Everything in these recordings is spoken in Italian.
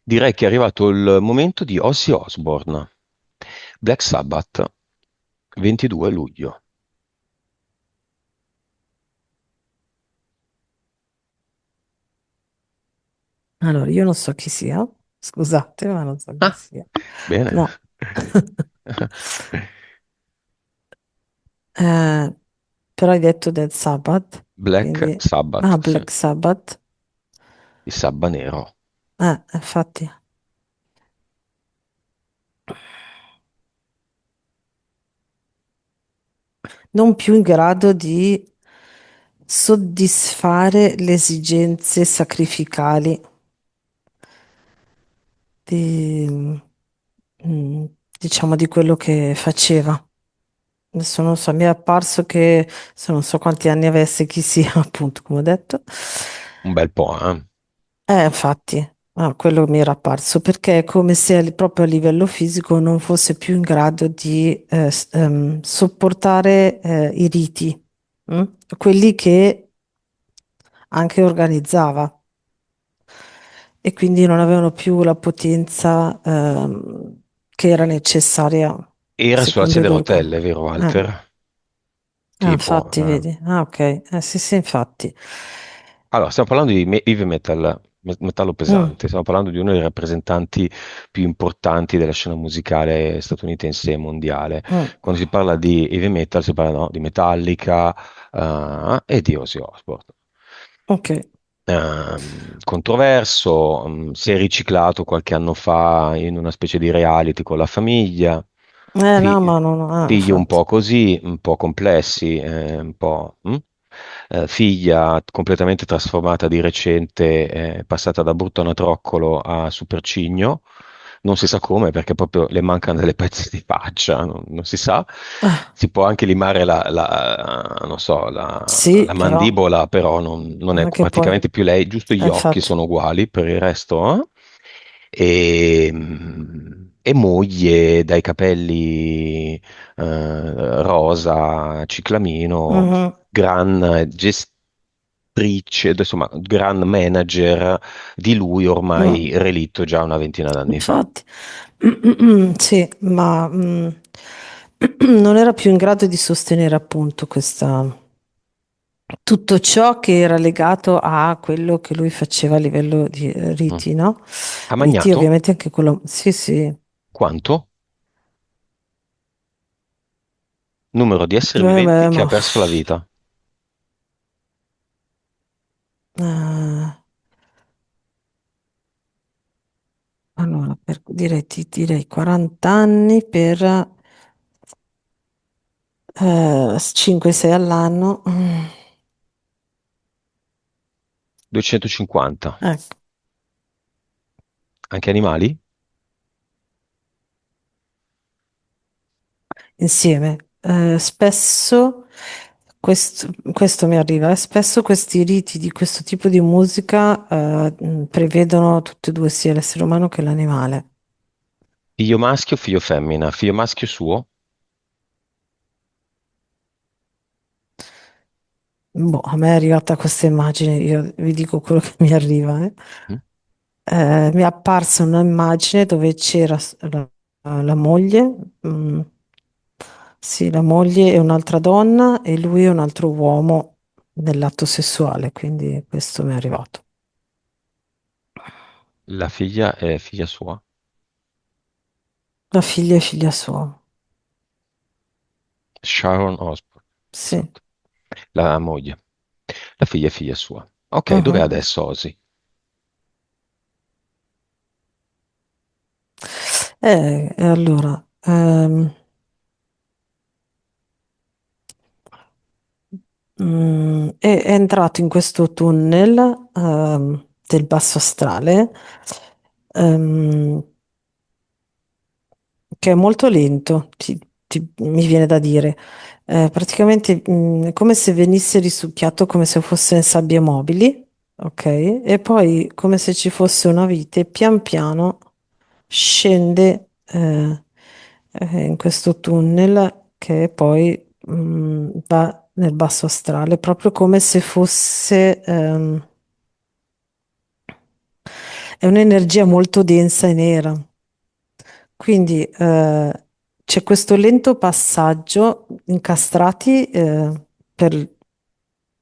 Direi che è arrivato il momento di Ozzy Osbourne, Black Sabbath, 22 luglio. Allora, io non so chi sia, scusate, ma non so chi Ah, sia. bene. No. Eh, Però hai detto Dead Sabbath, Black quindi... Sabbath, Ah, sì, Black Sabbath. il sabba nero. Infatti, non più in grado di soddisfare le esigenze sacrificali di, mm, diciamo, di quello che faceva. Adesso non so, mi è apparso che se non so quanti anni avesse chi sia, appunto, come ho detto. Un bel po', eh? Infatti, quello mi era apparso perché è come se proprio a livello fisico non fosse più in grado di sopportare i riti, mm? Quelli che anche organizzava e quindi non avevano più la potenza che era necessaria Era sulla secondo i sedia a loro. rotelle, vero Walter? Tipo, Infatti, vedi. Ok, sì, sì, infatti. allora, stiamo parlando di heavy metal, metallo Mm, pesante, stiamo parlando di uno dei rappresentanti più importanti della scena musicale statunitense e mondiale. mm, Quando si parla di heavy metal si parla no, di Metallica, e di Ozzy Osbourne. ok. Controverso, si è riciclato qualche anno fa in una specie di reality con la famiglia, No, figli, ma non, figli un infatti. po' così, un po' complessi, un po'. Figlia completamente trasformata di recente, passata da brutto anatroccolo a supercigno. Non si sa come, perché proprio le mancano delle pezzi di faccia, non si sa. Ah, Si può anche limare non so, sì, la però mandibola, però non è non è che poi, praticamente più lei, giusto gli occhi infatti. sono uguali, per il resto. E moglie dai capelli rosa, ciclamino, Mhm, gran gestrice, insomma, gran manager di lui mm, ormai relitto già una ventina d'anni fa. infatti. Sì, ma non era più in grado di sostenere appunto tutto ciò che era legato a quello che lui faceva a livello di Mm. riti, no? Ha Riti, magnato ovviamente anche quello. Sì, sì. quanto? Numero di esseri viventi Beh, che ha ma perso la vita. eh, allora, direi, ti direi 40 anni per 5-6 all'anno. 250. Ecco, Anche animali? insieme. Spesso, questo mi arriva, spesso questi riti di questo tipo di musica prevedono tutti e due, sia l'essere umano che l'animale. Figlio maschio, figlio femmina. Figlio maschio suo? Boh, a me è arrivata questa immagine, io vi dico quello che mi arriva. Mm? Mi è apparsa un'immagine dove c'era la moglie, mm, sì, la moglie e un'altra donna e lui è un altro uomo nell'atto sessuale, quindi questo mi è arrivato. La figlia è figlia sua? La figlia è figlia sua. Sharon Osbourne. Sì. Esatto. La moglie. La figlia è figlia sua. Ok, dov'è Mhm. adesso Ozzy? E allora, è entrato in questo tunnel del basso astrale ehm, che è molto lento, mi viene da dire. Praticamente è come se venisse risucchiato come se fosse in sabbie mobili, ok? E poi come se ci fosse una vite, pian piano scende in questo tunnel che poi va nel basso astrale, proprio come se fosse è un'energia molto densa e nera. Quindi c'è questo lento passaggio incastrati per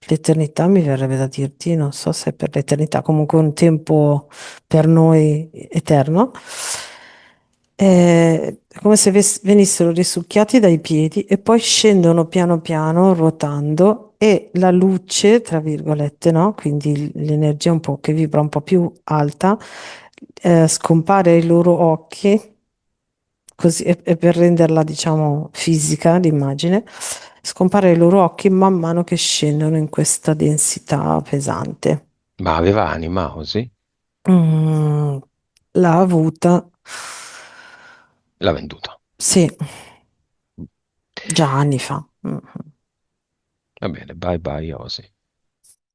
l'eternità, mi verrebbe da dirti, non so se per l'eternità, comunque un tempo per noi eterno. È come se venissero risucchiati dai piedi e poi scendono piano piano ruotando e la luce, tra virgolette, no? Quindi l'energia un po' che vibra un po' più alta, scompare ai loro occhi così, e per renderla, diciamo, fisica l'immagine, scompare ai loro occhi man mano che scendono in questa densità pesante. Ma aveva anima così? Mm, l'ha avuta, L'ha venduta. sì, già anni fa. Mm. Va bene, bye bye Osi.